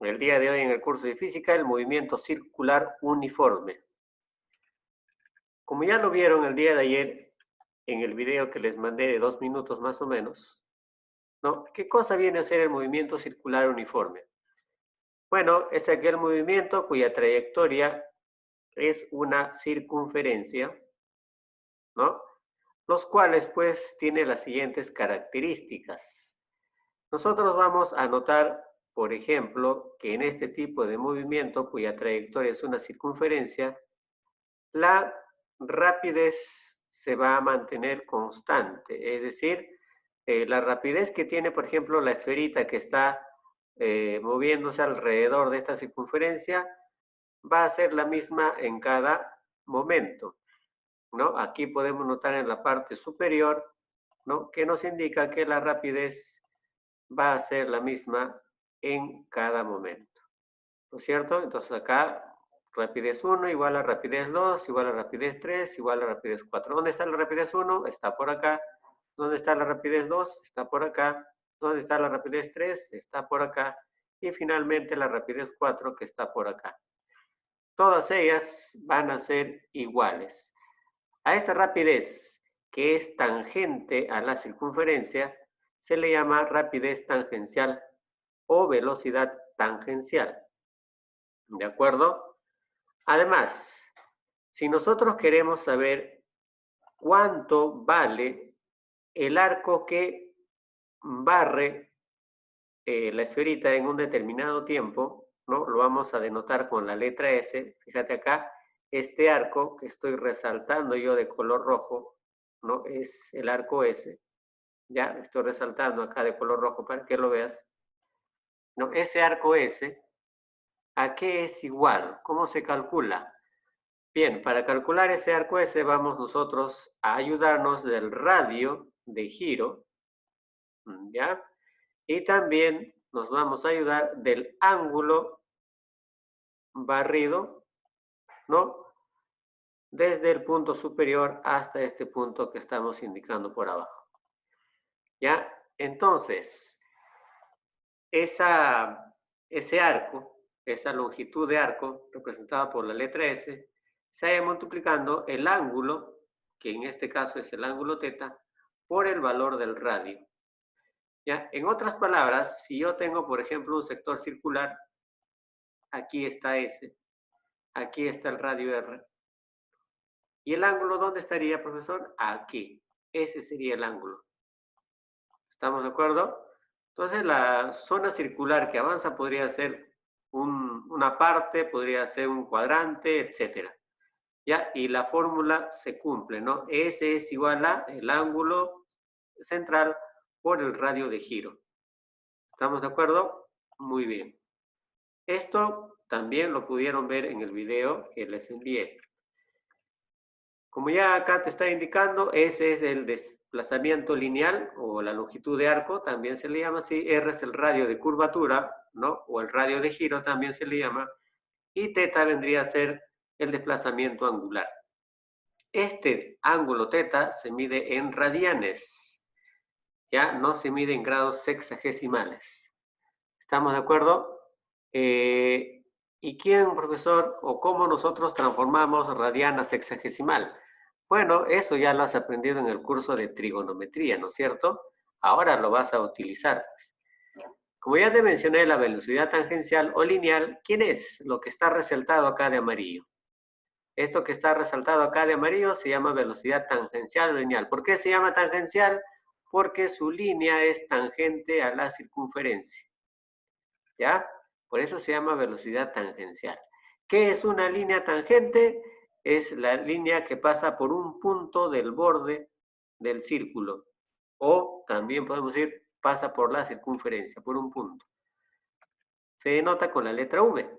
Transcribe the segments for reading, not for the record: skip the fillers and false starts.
El día de hoy en el curso de física, el movimiento circular uniforme. Como ya lo vieron el día de ayer en el video que les mandé de 2 minutos más o menos, ¿no? ¿Qué cosa viene a ser el movimiento circular uniforme? Bueno, es aquel movimiento cuya trayectoria es una circunferencia, ¿no? Los cuales pues tiene las siguientes características. Nosotros vamos a notar, por ejemplo, que en este tipo de movimiento cuya trayectoria es una circunferencia, la rapidez se va a mantener constante, es decir, la rapidez que tiene, por ejemplo, la esferita que está moviéndose alrededor de esta circunferencia va a ser la misma en cada momento, ¿no? Aquí podemos notar en la parte superior, ¿no? Que nos indica que la rapidez va a ser la misma en cada momento, ¿no es cierto? Entonces acá rapidez 1 igual a rapidez 2, igual a rapidez 3, igual a rapidez 4. ¿Dónde está la rapidez 1? Está por acá. ¿Dónde está la rapidez 2? Está por acá. ¿Dónde está la rapidez 3? Está por acá. Y finalmente la rapidez 4 que está por acá. Todas ellas van a ser iguales. A esta rapidez que es tangente a la circunferencia se le llama rapidez tangencial o velocidad tangencial. ¿De acuerdo? Además, si nosotros queremos saber cuánto vale el arco que barre la esferita en un determinado tiempo, ¿no? Lo vamos a denotar con la letra S. Fíjate acá, este arco que estoy resaltando yo de color rojo, ¿no? Es el arco S. Ya, estoy resaltando acá de color rojo para que lo veas. ¿No? Ese arco S, ¿a qué es igual? ¿Cómo se calcula? Bien, para calcular ese arco S vamos nosotros a ayudarnos del radio de giro, ¿ya? Y también nos vamos a ayudar del ángulo barrido, ¿no? Desde el punto superior hasta este punto que estamos indicando por abajo, ¿ya? Entonces, ese arco, esa longitud de arco representada por la letra S, se va multiplicando el ángulo, que en este caso es el ángulo teta, por el valor del radio. ¿Ya? En otras palabras, si yo tengo, por ejemplo, un sector circular, aquí está S, aquí está el radio R, ¿y el ángulo dónde estaría, profesor? Aquí. Ese sería el ángulo. ¿Estamos de acuerdo? Entonces, la zona circular que avanza podría ser una parte, podría ser un cuadrante, etcétera. ¿Ya? Y la fórmula se cumple, ¿no? S es igual a el ángulo central por el radio de giro. ¿Estamos de acuerdo? Muy bien. Esto también lo pudieron ver en el video que les envié. Como ya acá te está indicando, ese es el desplazamiento lineal o la longitud de arco, también se le llama así. R es el radio de curvatura, ¿no? O el radio de giro también se le llama. Y teta vendría a ser el desplazamiento angular. Este ángulo teta se mide en radianes, ya no se mide en grados sexagesimales. ¿Estamos de acuerdo? ¿Y quién, profesor, o cómo nosotros transformamos radian a sexagesimal? Bueno, eso ya lo has aprendido en el curso de trigonometría, ¿no es cierto? Ahora lo vas a utilizar. Como ya te mencioné, la velocidad tangencial o lineal, ¿quién es? Lo que está resaltado acá de amarillo. Esto que está resaltado acá de amarillo se llama velocidad tangencial o lineal. ¿Por qué se llama tangencial? Porque su línea es tangente a la circunferencia. ¿Ya? Por eso se llama velocidad tangencial. ¿Qué es una línea tangente? Es la línea que pasa por un punto del borde del círculo. O también podemos decir, pasa por la circunferencia, por un punto. Se denota con la letra V.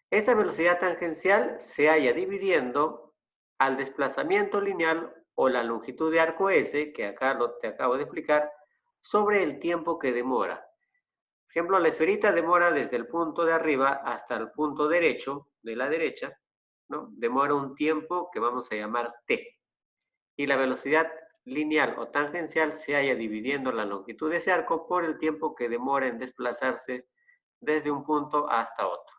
Esa velocidad tangencial se halla dividiendo al desplazamiento lineal o la longitud de arco S, que acá te acabo de explicar, sobre el tiempo que demora. Por ejemplo, la esferita demora desde el punto de arriba hasta el punto derecho de la derecha, ¿no? Demora un tiempo que vamos a llamar t. Y la velocidad lineal o tangencial se halla dividiendo la longitud de ese arco por el tiempo que demora en desplazarse desde un punto hasta otro.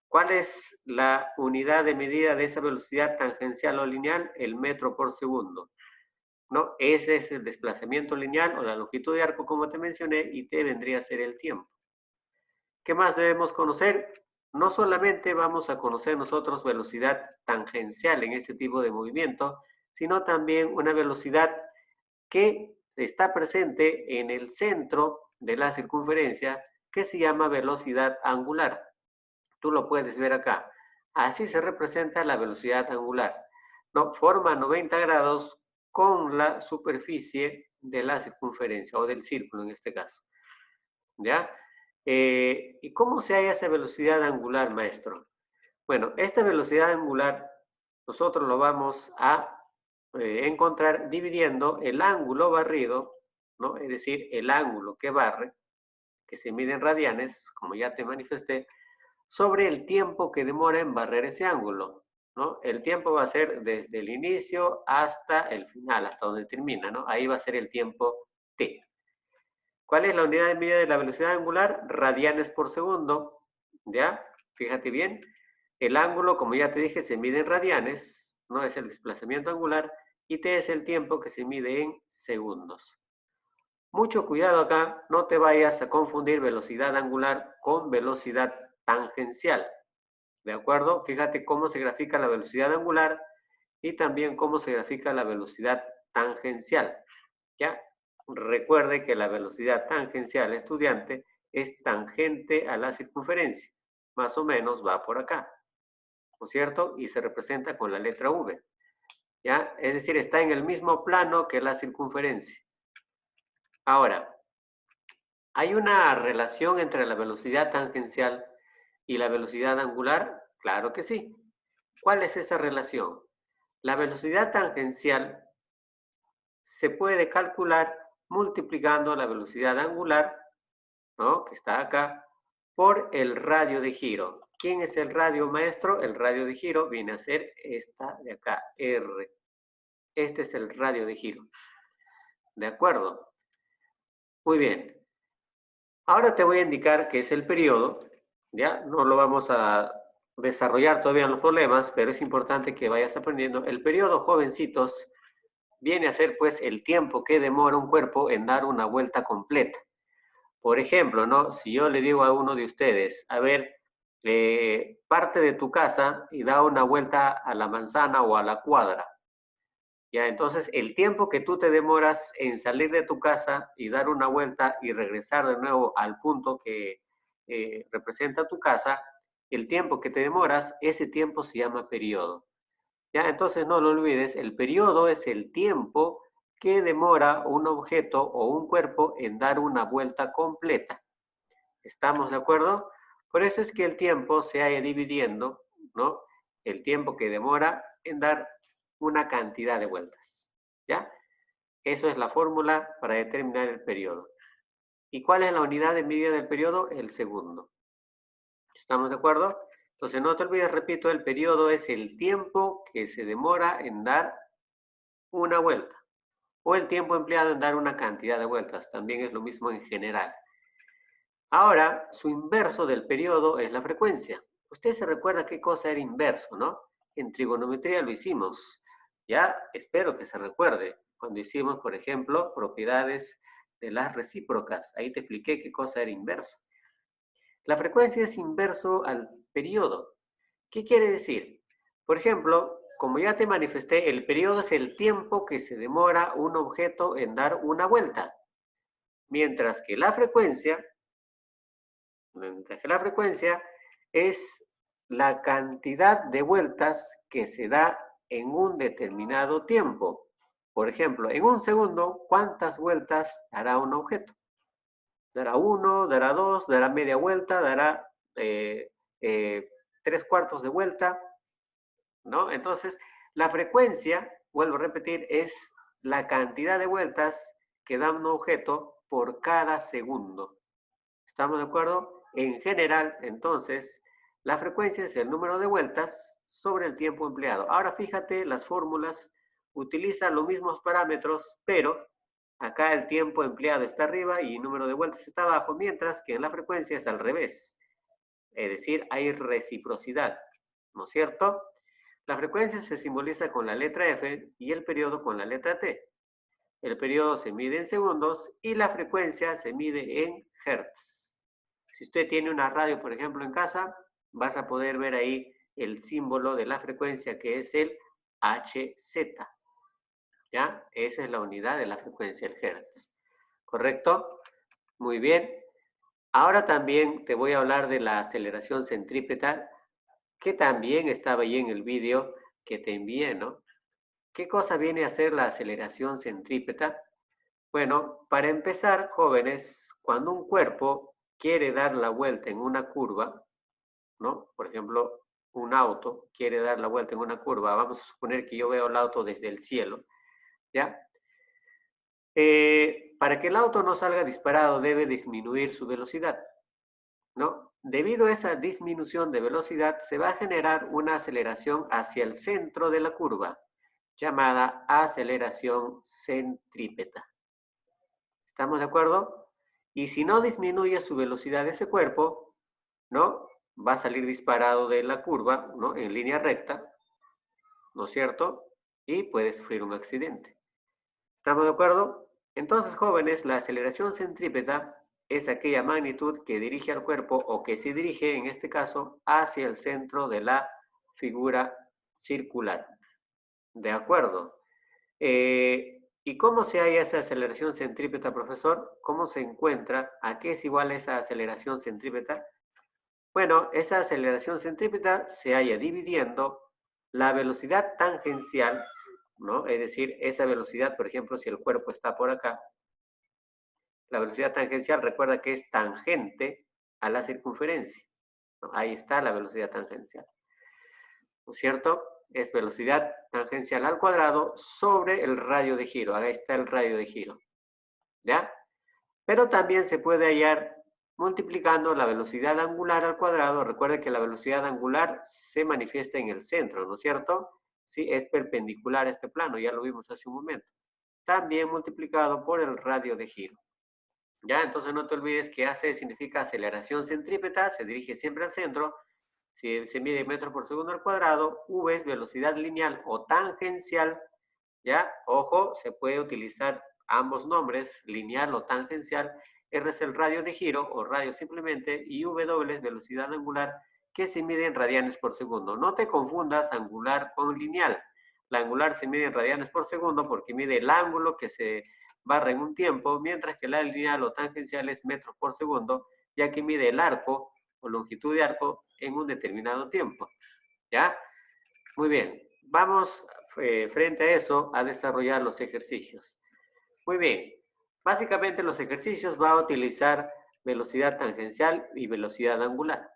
¿Cuál es la unidad de medida de esa velocidad tangencial o lineal? El metro por segundo. ¿No? Ese es el desplazamiento lineal o la longitud de arco, como te mencioné, y te vendría a ser el tiempo. ¿Qué más debemos conocer? No solamente vamos a conocer nosotros velocidad tangencial en este tipo de movimiento, sino también una velocidad que está presente en el centro de la circunferencia, que se llama velocidad angular. Tú lo puedes ver acá. Así se representa la velocidad angular. ¿No? Forma 90 grados con la superficie de la circunferencia o del círculo en este caso. ¿Ya? ¿Y cómo se halla esa velocidad angular, maestro? Bueno, esta velocidad angular nosotros lo vamos a encontrar dividiendo el ángulo barrido, ¿no? Es decir, el ángulo que barre, que se mide en radianes, como ya te manifesté, sobre el tiempo que demora en barrer ese ángulo, ¿no? El tiempo va a ser desde el inicio hasta el final, hasta donde termina, ¿no? Ahí va a ser el tiempo t. ¿Cuál es la unidad de medida de la velocidad angular? Radianes por segundo, ¿ya? Fíjate bien, el ángulo, como ya te dije, se mide en radianes, no es el desplazamiento angular, y t es el tiempo que se mide en segundos. Mucho cuidado acá, no te vayas a confundir velocidad angular con velocidad tangencial, ¿de acuerdo? Fíjate cómo se grafica la velocidad angular y también cómo se grafica la velocidad tangencial, ¿ya? Recuerde que la velocidad tangencial, estudiante, es tangente a la circunferencia. Más o menos va por acá, ¿no es cierto? Y se representa con la letra V, ¿ya? Es decir, está en el mismo plano que la circunferencia. Ahora, ¿hay una relación entre la velocidad tangencial y la velocidad angular? Claro que sí. ¿Cuál es esa relación? La velocidad tangencial se puede calcular multiplicando la velocidad angular, ¿no? Que está acá, por el radio de giro. ¿Quién es el radio, maestro? El radio de giro viene a ser esta de acá, R. Este es el radio de giro. ¿De acuerdo? Muy bien. Ahora te voy a indicar qué es el periodo. Ya no lo vamos a desarrollar todavía en los problemas, pero es importante que vayas aprendiendo. El periodo, jovencitos, viene a ser pues el tiempo que demora un cuerpo en dar una vuelta completa. Por ejemplo, ¿no? Si yo le digo a uno de ustedes, a ver, parte de tu casa y da una vuelta a la manzana o a la cuadra. Ya, entonces el tiempo que tú te demoras en salir de tu casa y dar una vuelta y regresar de nuevo al punto que representa tu casa, el tiempo que te demoras, ese tiempo se llama periodo. Ya, entonces no lo olvides, el periodo es el tiempo que demora un objeto o un cuerpo en dar una vuelta completa. ¿Estamos de acuerdo? Por eso es que el tiempo se ha ido dividiendo, ¿no? El tiempo que demora en dar una cantidad de vueltas. ¿Ya? Eso es la fórmula para determinar el periodo. ¿Y cuál es la unidad de medida del periodo? El segundo. ¿Estamos de acuerdo? Entonces no te olvides, repito, el periodo es el tiempo que se demora en dar una vuelta. O el tiempo empleado en dar una cantidad de vueltas. También es lo mismo en general. Ahora, su inverso del periodo es la frecuencia. Usted se recuerda qué cosa era inverso, ¿no? En trigonometría lo hicimos. Ya, espero que se recuerde. Cuando hicimos, por ejemplo, propiedades de las recíprocas. Ahí te expliqué qué cosa era inverso. La frecuencia es inverso al periodo. ¿Qué quiere decir? Por ejemplo, como ya te manifesté, el periodo es el tiempo que se demora un objeto en dar una vuelta. Mientras que la frecuencia es la cantidad de vueltas que se da en un determinado tiempo. Por ejemplo, en un segundo, ¿cuántas vueltas dará un objeto? Dará 1, dará 2, dará media vuelta, dará 3/4 de vuelta, ¿no? Entonces, la frecuencia, vuelvo a repetir, es la cantidad de vueltas que da un objeto por cada segundo. ¿Estamos de acuerdo? En general, entonces, la frecuencia es el número de vueltas sobre el tiempo empleado. Ahora fíjate, las fórmulas utilizan los mismos parámetros, pero Acá el tiempo empleado está arriba y el número de vueltas está abajo, mientras que en la frecuencia es al revés. Es decir, hay reciprocidad, ¿no es cierto? La frecuencia se simboliza con la letra F y el periodo con la letra T. El periodo se mide en segundos y la frecuencia se mide en hertz. Si usted tiene una radio, por ejemplo, en casa, vas a poder ver ahí el símbolo de la frecuencia que es el Hz. ¿Ya? Esa es la unidad de la frecuencia, el hertz. ¿Correcto? Muy bien. Ahora también te voy a hablar de la aceleración centrípeta, que también estaba ahí en el vídeo que te envié, ¿no? ¿Qué cosa viene a ser la aceleración centrípeta? Bueno, para empezar, jóvenes, cuando un cuerpo quiere dar la vuelta en una curva, ¿no? Por ejemplo, un auto quiere dar la vuelta en una curva, vamos a suponer que yo veo el auto desde el cielo, ¿ya? Para que el auto no salga disparado debe disminuir su velocidad, ¿no? Debido a esa disminución de velocidad se va a generar una aceleración hacia el centro de la curva, llamada aceleración centrípeta. ¿Estamos de acuerdo? Y si no disminuye su velocidad de ese cuerpo, ¿no? Va a salir disparado de la curva, ¿no? En línea recta, ¿no es cierto? Y puede sufrir un accidente. ¿Estamos de acuerdo? Entonces, jóvenes, la aceleración centrípeta es aquella magnitud que dirige al cuerpo o que se dirige, en este caso, hacia el centro de la figura circular. ¿De acuerdo? ¿Y cómo se halla esa aceleración centrípeta, profesor? ¿Cómo se encuentra? ¿A qué es igual esa aceleración centrípeta? Bueno, esa aceleración centrípeta se halla dividiendo la velocidad tangencial, ¿no? Es decir, esa velocidad, por ejemplo, si el cuerpo está por acá, la velocidad tangencial recuerda que es tangente a la circunferencia, ¿no? Ahí está la velocidad tangencial, ¿no es cierto? Es velocidad tangencial al cuadrado sobre el radio de giro. Ahí está el radio de giro, ¿ya? Pero también se puede hallar multiplicando la velocidad angular al cuadrado. Recuerde que la velocidad angular se manifiesta en el centro, ¿no es cierto? Sí, es perpendicular a este plano, ya lo vimos hace un momento. También multiplicado por el radio de giro. ¿Ya? Entonces no te olvides que AC significa aceleración centrípeta, se dirige siempre al centro. Si se mide metros por segundo al cuadrado, V es velocidad lineal o tangencial, ¿ya? Ojo, se puede utilizar ambos nombres, lineal o tangencial. R es el radio de giro o radio simplemente y W es velocidad angular que se mide en radianes por segundo. No te confundas angular con lineal. La angular se mide en radianes por segundo porque mide el ángulo que se barra en un tiempo, mientras que la lineal o tangencial es metros por segundo, ya que mide el arco o longitud de arco en un determinado tiempo. ¿Ya? Muy bien. Vamos frente a eso a desarrollar los ejercicios. Muy bien. Básicamente los ejercicios va a utilizar velocidad tangencial y velocidad angular.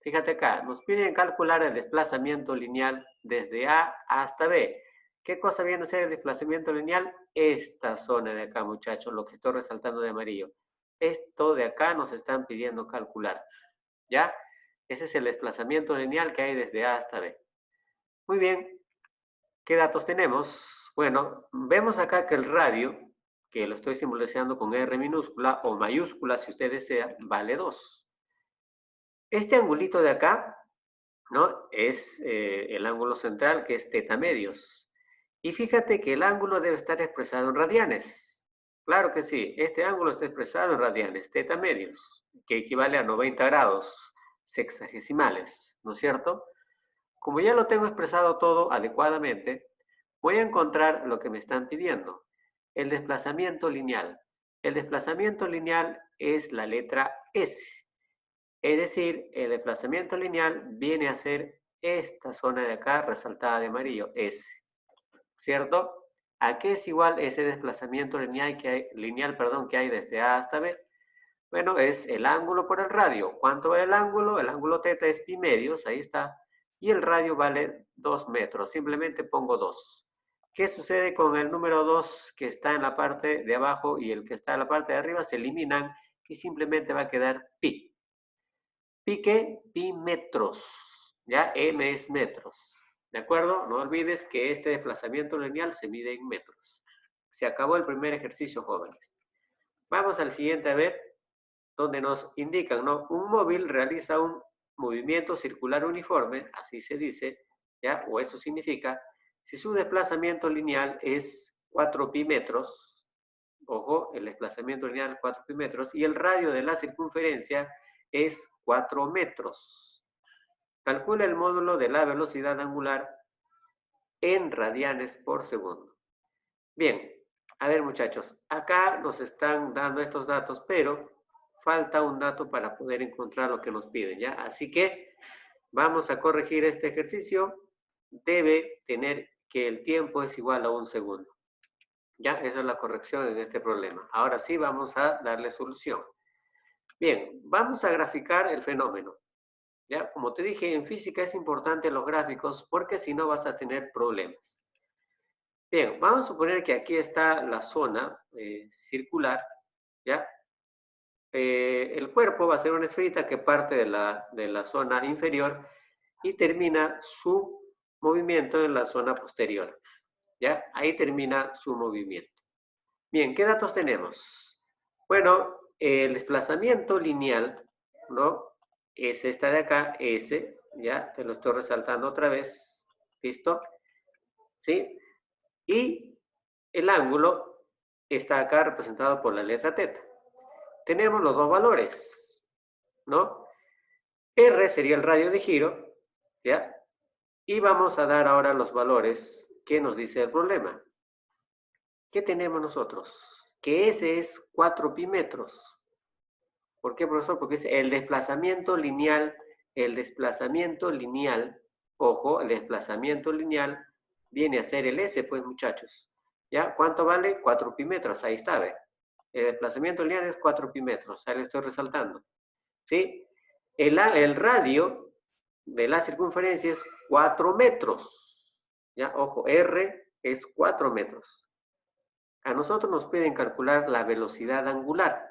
Fíjate acá, nos piden calcular el desplazamiento lineal desde A hasta B. ¿Qué cosa viene a ser el desplazamiento lineal? Esta zona de acá, muchachos, lo que estoy resaltando de amarillo. Esto de acá nos están pidiendo calcular, ¿ya? Ese es el desplazamiento lineal que hay desde A hasta B. Muy bien, ¿qué datos tenemos? Bueno, vemos acá que el radio, que lo estoy simbolizando con R minúscula o mayúscula si usted desea, vale 2. Este angulito de acá, ¿no? Es el ángulo central, que es teta medios. Y fíjate que el ángulo debe estar expresado en radianes. Claro que sí, este ángulo está expresado en radianes, teta medios, que equivale a 90 grados sexagesimales, ¿no es cierto? Como ya lo tengo expresado todo adecuadamente, voy a encontrar lo que me están pidiendo, el desplazamiento lineal. El desplazamiento lineal es la letra S. Es decir, el desplazamiento lineal viene a ser esta zona de acá resaltada de amarillo, S. ¿Cierto? ¿A qué es igual ese desplazamiento lineal que hay desde A hasta B? Bueno, es el ángulo por el radio. ¿Cuánto vale el ángulo? El ángulo teta es pi medios, ahí está. Y el radio vale 2 metros. Simplemente pongo 2. ¿Qué sucede con el número 2 que está en la parte de abajo y el que está en la parte de arriba? Se eliminan y simplemente va a quedar pi. ¿Pi qué? Pi metros. ¿Ya? M es metros. ¿De acuerdo? No olvides que este desplazamiento lineal se mide en metros. Se acabó el primer ejercicio, jóvenes. Vamos al siguiente a ver, donde nos indican, ¿no? Un móvil realiza un movimiento circular uniforme, así se dice, ¿ya? O eso significa, si su desplazamiento lineal es 4 pi metros, ojo, el desplazamiento lineal 4 pi metros, y el radio de la circunferencia es 4 metros. Calcula el módulo de la velocidad angular en radianes por segundo. Bien, a ver muchachos, acá nos están dando estos datos, pero falta un dato para poder encontrar lo que nos piden, ¿ya? Así que vamos a corregir este ejercicio. Debe tener que el tiempo es igual a 1 segundo. Ya, esa es la corrección en este problema. Ahora sí vamos a darle solución. Bien, vamos a graficar el fenómeno. Ya, como te dije, en física es importante los gráficos porque si no vas a tener problemas. Bien, vamos a suponer que aquí está la zona circular, ¿ya? El cuerpo va a ser una esferita que parte de la zona inferior y termina su movimiento en la zona posterior, ¿ya? Ahí termina su movimiento. Bien, ¿qué datos tenemos? Bueno, el desplazamiento lineal, ¿no? Es esta de acá, S, ¿ya? Te lo estoy resaltando otra vez, ¿listo? ¿Sí? Y el ángulo está acá representado por la letra teta. Tenemos los dos valores, ¿no? R sería el radio de giro, ¿ya? Y vamos a dar ahora los valores que nos dice el problema. ¿Qué tenemos nosotros? Que S es 4 pi metros. ¿Por qué, profesor? Porque es el desplazamiento lineal, ojo, el desplazamiento lineal viene a ser el S, pues, muchachos. ¿Ya? ¿Cuánto vale? 4 pi metros, ahí está, ¿ve? El desplazamiento lineal es 4 pi metros, ahí lo estoy resaltando. ¿Sí? El radio de la circunferencia es 4 metros. ¿Ya? Ojo, R es 4 metros. A nosotros nos piden calcular la velocidad angular.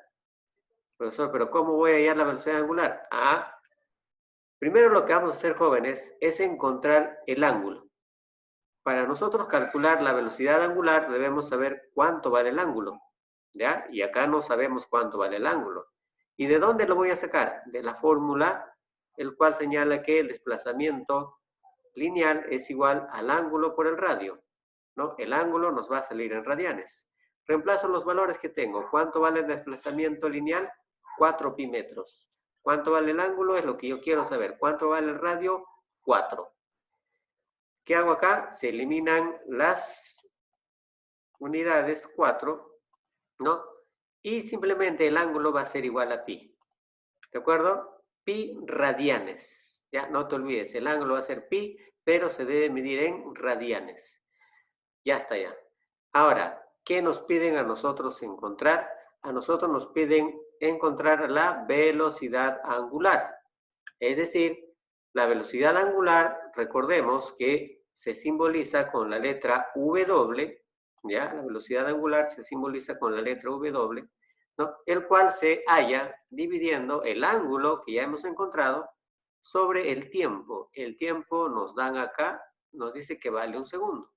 Profesor, pero ¿cómo voy a hallar la velocidad angular? Primero lo que vamos a hacer, jóvenes, es encontrar el ángulo. Para nosotros calcular la velocidad angular debemos saber cuánto vale el ángulo, ¿ya? Y acá no sabemos cuánto vale el ángulo. ¿Y de dónde lo voy a sacar? De la fórmula, el cual señala que el desplazamiento lineal es igual al ángulo por el radio, ¿no? El ángulo nos va a salir en radianes. Reemplazo los valores que tengo. ¿Cuánto vale el desplazamiento lineal? 4 pi metros. ¿Cuánto vale el ángulo? Es lo que yo quiero saber. ¿Cuánto vale el radio? 4. ¿Qué hago acá? Se eliminan las unidades 4, ¿no? Y simplemente el ángulo va a ser igual a pi. ¿De acuerdo? Pi radianes. Ya, no te olvides, el ángulo va a ser pi, pero se debe medir en radianes. Ya está ya. Ahora, ¿qué nos piden a nosotros encontrar? A nosotros nos piden encontrar la velocidad angular. Es decir, la velocidad angular, recordemos que se simboliza con la letra W, ¿ya? La velocidad angular se simboliza con la letra W, ¿no? El cual se halla dividiendo el ángulo que ya hemos encontrado sobre el tiempo. El tiempo nos dan acá, nos dice que vale 1 segundo.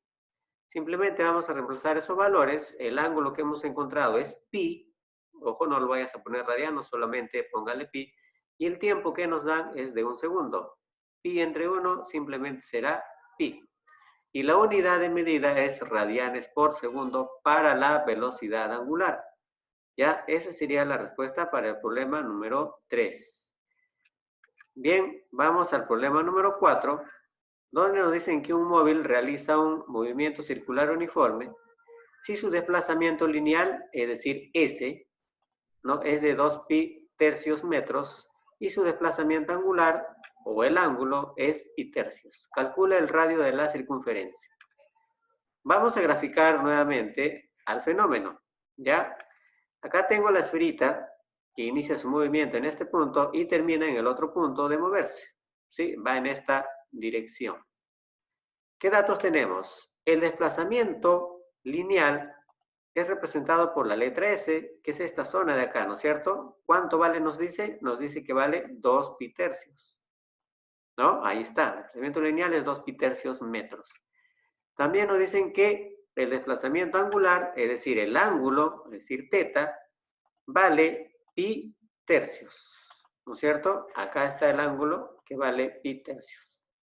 Simplemente vamos a reemplazar esos valores. El ángulo que hemos encontrado es pi. Ojo, no lo vayas a poner radiano, solamente póngale pi. Y el tiempo que nos dan es de 1 segundo. Pi entre 1 simplemente será pi. Y la unidad de medida es radianes por segundo para la velocidad angular. Ya, esa sería la respuesta para el problema número 3. Bien, vamos al problema número 4. Donde nos dicen que un móvil realiza un movimiento circular uniforme si su desplazamiento lineal, es decir, S, ¿no? Es de 2 pi tercios metros y su desplazamiento angular, o el ángulo, es pi tercios. Calcula el radio de la circunferencia. Vamos a graficar nuevamente al fenómeno, ¿ya? Acá tengo la esferita que inicia su movimiento en este punto y termina en el otro punto de moverse, ¿sí? Va en esta dirección. ¿Qué datos tenemos? El desplazamiento lineal es representado por la letra S, que es esta zona de acá, ¿no es cierto? ¿Cuánto vale nos dice? Nos dice que vale 2 pi tercios, ¿no? Ahí está, el desplazamiento lineal es 2 pi tercios metros. También nos dicen que el desplazamiento angular, es decir, el ángulo, es decir, teta, vale pi tercios, ¿no es cierto? Acá está el ángulo que vale pi tercios,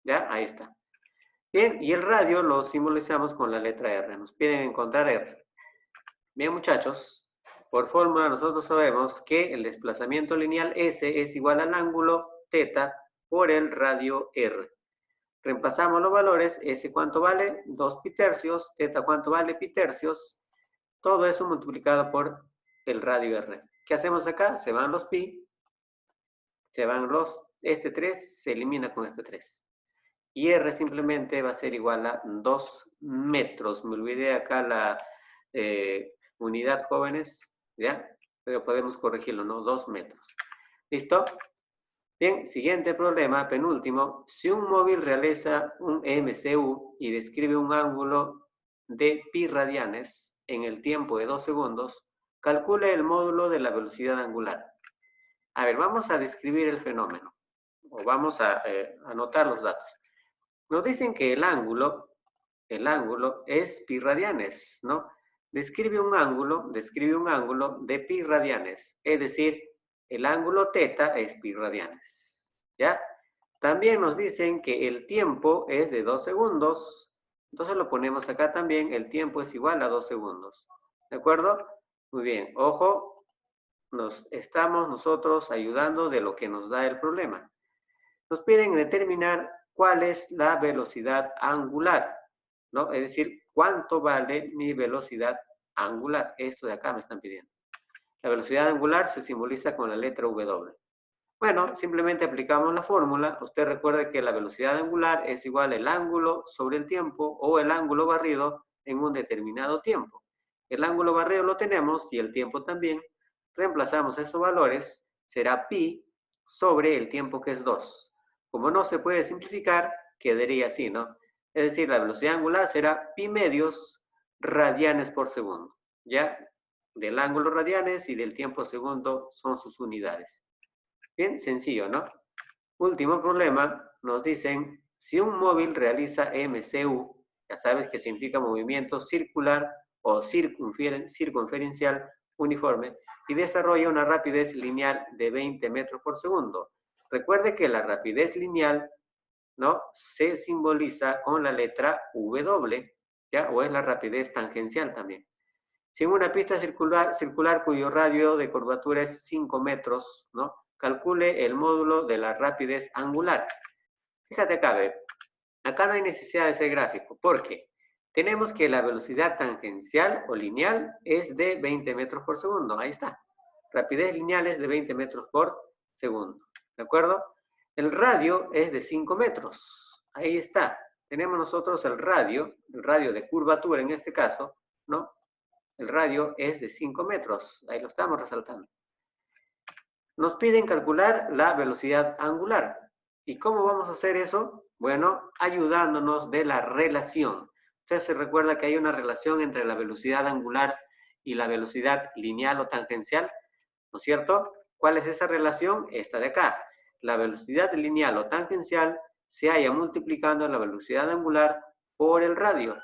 ¿ya? Ahí está. Bien, y el radio lo simbolizamos con la letra R. Nos piden encontrar R. Bien, muchachos, por fórmula nosotros sabemos que el desplazamiento lineal S es igual al ángulo teta por el radio R. Reemplazamos los valores, S cuánto vale, 2 pi tercios, teta cuánto vale, pi tercios, todo eso multiplicado por el radio R. ¿Qué hacemos acá? Se van los pi, se van este 3 se elimina con este 3. Y R simplemente va a ser igual a 2 metros. Me olvidé acá la unidad, jóvenes, ¿ya? Pero podemos corregirlo, ¿no? 2 metros. ¿Listo? Bien, siguiente problema, penúltimo. Si un móvil realiza un MCU y describe un ángulo de pi radianes en el tiempo de 2 segundos, calcule el módulo de la velocidad angular. A ver, vamos a describir el fenómeno, o vamos a anotar los datos. Nos dicen que el ángulo es pi radianes, ¿no? Describe un ángulo de pi radianes, es decir, el ángulo teta es pi radianes, ¿ya? También nos dicen que el tiempo es de 2 segundos, entonces lo ponemos acá también, el tiempo es igual a 2 segundos, ¿de acuerdo? Muy bien, ojo, nos estamos nosotros ayudando de lo que nos da el problema. Nos piden determinar cuál es la velocidad angular, ¿no? Es decir, cuánto vale mi velocidad angular. Esto de acá me están pidiendo. La velocidad angular se simboliza con la letra W. Bueno, simplemente aplicamos la fórmula. Usted recuerda que la velocidad angular es igual al ángulo sobre el tiempo o el ángulo barrido en un determinado tiempo. El ángulo barrido lo tenemos y el tiempo también. Reemplazamos esos valores, será pi sobre el tiempo que es 2. Como no se puede simplificar, quedaría así, ¿no? Es decir, la velocidad angular será pi medios radianes por segundo, ¿ya? Del ángulo radianes y del tiempo segundo son sus unidades. Bien, sencillo, ¿no? Último problema, nos dicen, si un móvil realiza MCU, ya sabes que significa movimiento circular o circunferencial uniforme, y desarrolla una rapidez lineal de 20 metros por segundo. Recuerde que la rapidez lineal, ¿no?, se simboliza con la letra W, ¿ya? O es la rapidez tangencial también. Si en una pista circular cuyo radio de curvatura es 5 metros, ¿no?, calcule el módulo de la rapidez angular. Fíjate acá, ¿ve? Acá no hay necesidad de ese gráfico. ¿Por qué? Tenemos que la velocidad tangencial o lineal es de 20 metros por segundo. Ahí está. Rapidez lineal es de 20 metros por segundo. ¿De acuerdo? El radio es de 5 metros. Ahí está. Tenemos nosotros el radio de curvatura en este caso, ¿no? El radio es de 5 metros. Ahí lo estamos resaltando. Nos piden calcular la velocidad angular. ¿Y cómo vamos a hacer eso? Bueno, ayudándonos de la relación. Usted se recuerda que hay una relación entre la velocidad angular y la velocidad lineal o tangencial, ¿no es cierto? ¿Cuál es esa relación? Esta de acá. La velocidad lineal o tangencial se halla multiplicando la velocidad angular por el radio.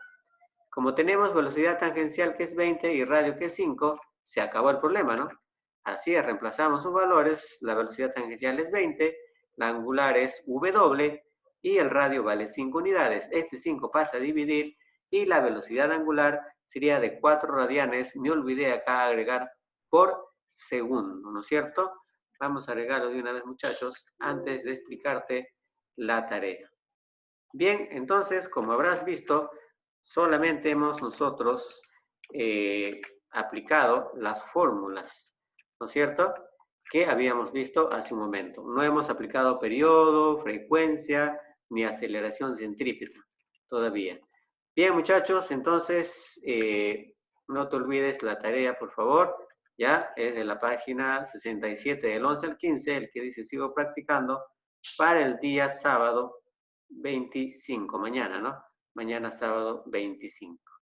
Como tenemos velocidad tangencial que es 20 y radio que es 5, se acabó el problema, ¿no? Así es, reemplazamos sus valores, la velocidad tangencial es 20, la angular es W y el radio vale 5 unidades. Este 5 pasa a dividir y la velocidad angular sería de 4 radianes, me olvidé acá agregar por segundo, ¿no es cierto? Vamos a agregarlo de una vez, muchachos, antes de explicarte la tarea. Bien, entonces, como habrás visto, solamente hemos nosotros aplicado las fórmulas, ¿no es cierto?, que habíamos visto hace un momento. No hemos aplicado periodo, frecuencia, ni aceleración centrípeta todavía. Bien, muchachos, entonces, no te olvides la tarea, por favor. Ya es de la página 67 del 11 al 15, el que dice sigo practicando, para el día sábado 25, mañana, ¿no? Mañana sábado 25.